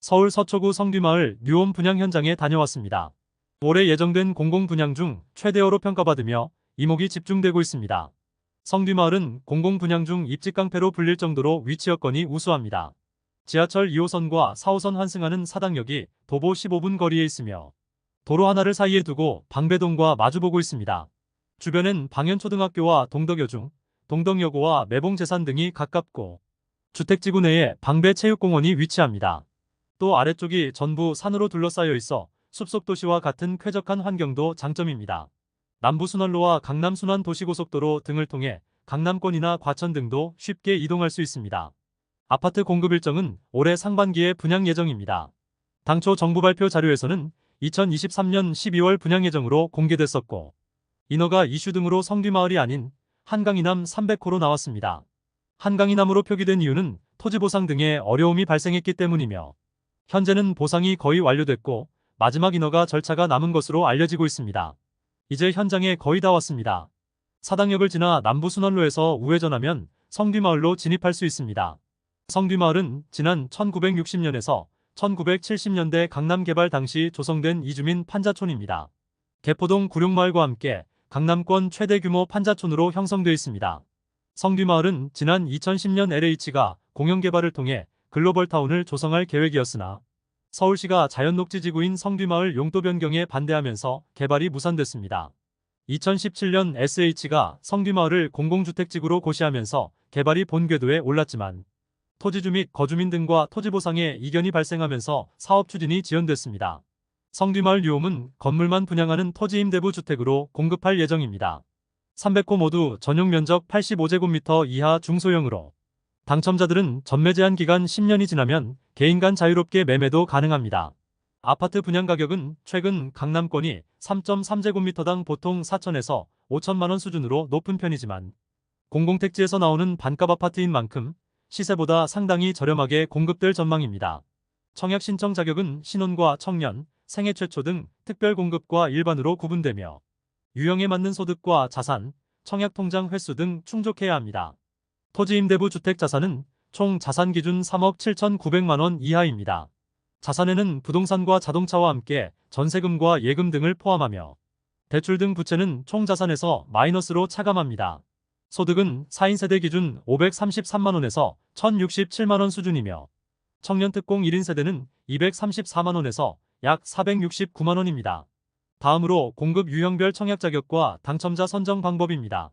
서울 서초구 성귀마을 뉴홈 분양 현장에 다녀왔습니다. 올해 예정된 공공 분양 중 최대어로 평가받으며 이목이 집중되고 있습니다. 성귀마을은 공공 분양 중 입지 깡패로 불릴 정도로 위치 여건이 우수합니다. 지하철 2호선과 4호선 환승하는 사당역이 도보 15분 거리에 있으며 도로 하나를 사이에 두고 방배동과 마주보고 있습니다. 주변엔 방현초등학교와 동덕여중, 동덕여고와 매봉제산 등이 가깝고 주택지구 내에 방배체육공원이 위치합니다. 또 아래쪽이 전부 산으로 둘러싸여 있어 숲속도시와 같은 쾌적한 환경도 장점입니다. 남부순환로와 강남순환도시고속도로 등을 통해 강남권이나 과천 등도 쉽게 이동할 수 있습니다. 아파트 공급 일정은 올해 상반기에 분양 예정입니다. 당초 정부 발표 자료에서는 2023년 12월 분양 예정으로 공개됐었고 인허가 이슈 등으로 성귀마을이 아닌 한강이남 300호로 나왔습니다. 한강이남으로 표기된 이유는 토지 보상 등의 어려움이 발생했기 때문이며 현재는 보상이 거의 완료됐고 마지막 인허가 절차가 남은 것으로 알려지고 있습니다. 이제 현장에 거의 다 왔습니다. 사당역을 지나 남부순환로에서 우회전하면 성귀마을로 진입할 수 있습니다. 성귀마을은 지난 1960년에서 1970년대 강남 개발 당시 조성된 이주민 판자촌입니다. 개포동 구룡마을과 함께 강남권 최대 규모 판자촌으로 형성되어 있습니다. 성귀마을은 지난 2010년 LH가 공영개발을 통해 글로벌타운을 조성할 계획이었으나 서울시가 자연녹지지구인 성귀마을 용도 변경에 반대하면서 개발이 무산됐습니다. 2017년 SH가 성귀마을을 공공주택지구로 고시하면서 개발이 본궤도에 올랐지만 토지주 및 거주민 등과 토지보상에 이견이 발생하면서 사업 추진이 지연됐습니다. 성귀마을 뉴홈은 건물만 분양하는 토지임대부 주택으로 공급할 예정입니다. 300호 모두 전용 면적 85제곱미터 이하 중소형으로 당첨자들은 전매 제한 기간 10년이 지나면 개인 간 자유롭게 매매도 가능합니다. 아파트 분양 가격은 최근 강남권이 3.3제곱미터당 보통 4천에서 5천만 원 수준으로 높은 편이지만 공공택지에서 나오는 반값 아파트인 만큼 시세보다 상당히 저렴하게 공급될 전망입니다. 청약 신청 자격은 신혼과 청년, 생애 최초 등 특별 공급과 일반으로 구분되며 유형에 맞는 소득과 자산, 청약 통장 횟수 등 충족해야 합니다. 토지임대부 주택 자산은 총 자산 기준 3억 7,900만 원 이하입니다. 자산에는 부동산과 자동차와 함께 전세금과 예금 등을 포함하며 대출 등 부채는 총 자산에서 마이너스로 차감합니다. 소득은 4인 세대 기준 533만 원에서 1,067만 원 수준이며 청년 특공 1인 세대는 234만 원에서 약 469만 원입니다. 다음으로 공급 유형별 청약 자격과 당첨자 선정 방법입니다.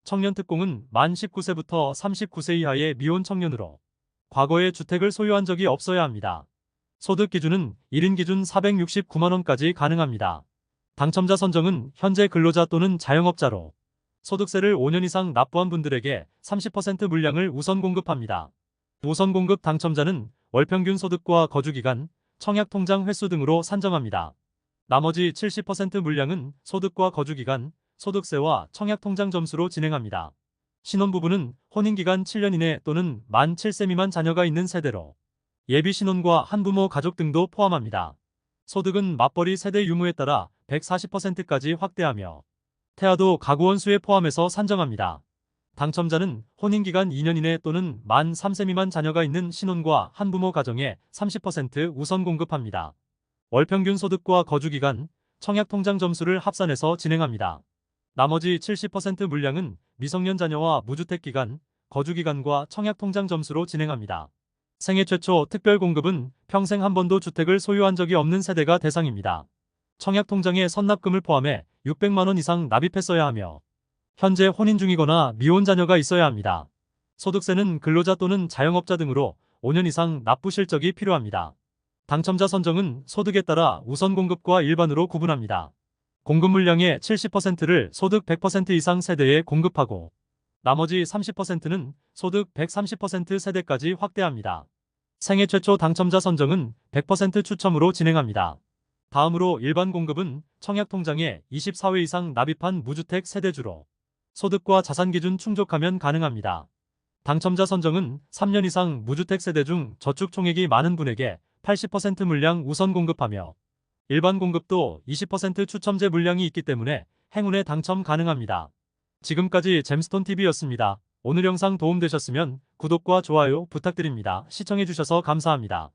청년 특공은 만 19세부터 39세 이하의 미혼 청년으로 과거에 주택을 소유한 적이 없어야 합니다. 소득 기준은 1인 기준 469만 원까지 가능합니다. 당첨자 선정은 현재 근로자 또는 자영업자로 소득세를 5년 이상 납부한 분들에게 30% 물량을 우선 공급합니다. 우선 공급 당첨자는 월평균 소득과 거주기간, 청약통장 횟수 등으로 산정합니다. 나머지 70% 물량은 소득과 거주기간, 소득세와 청약통장 점수로 진행합니다. 신혼부부는 혼인기간 7년 이내 또는 만 7세 미만 자녀가 있는 세대로 예비신혼과 한부모 가족 등도 포함합니다. 소득은 맞벌이 세대 유무에 따라 140%까지 확대하며 태아도 가구원 수에 포함해서 산정합니다. 당첨자는 혼인기간 2년 이내 또는 만 3세 미만 자녀가 있는 신혼과 한부모 가정에 30% 우선 공급합니다. 월평균 소득과 거주기간, 청약통장 점수를 합산해서 진행합니다. 나머지 70% 물량은 미성년 자녀와 무주택기간, 거주기간과 청약통장 점수로 진행합니다. 생애 최초 특별 공급은 평생 한 번도 주택을 소유한 적이 없는 세대가 대상입니다. 청약통장에 선납금을 포함해 600만 원 이상 납입했어야 하며 현재 혼인 중이거나 미혼 자녀가 있어야 합니다. 소득세는 근로자 또는 자영업자 등으로 5년 이상 납부 실적이 필요합니다. 당첨자 선정은 소득에 따라 우선 공급과 일반으로 구분합니다. 공급 물량의 70%를 소득 100% 이상 세대에 공급하고 나머지 30%는 소득 130% 세대까지 확대합니다. 생애 최초 당첨자 선정은 100% 추첨으로 진행합니다. 다음으로 일반 공급은 청약통장에 24회 이상 납입한 무주택 세대주로 소득과 자산 기준 충족하면 가능합니다. 당첨자 선정은 3년 이상 무주택 세대 중 저축 총액이 많은 분에게 80% 물량 우선 공급하며 일반 공급도 20% 추첨제 물량이 있기 때문에 행운에 당첨 가능합니다. 지금까지 잼스톤TV였습니다. 오늘 영상 도움되셨으면 구독과 좋아요 부탁드립니다. 시청해주셔서 감사합니다.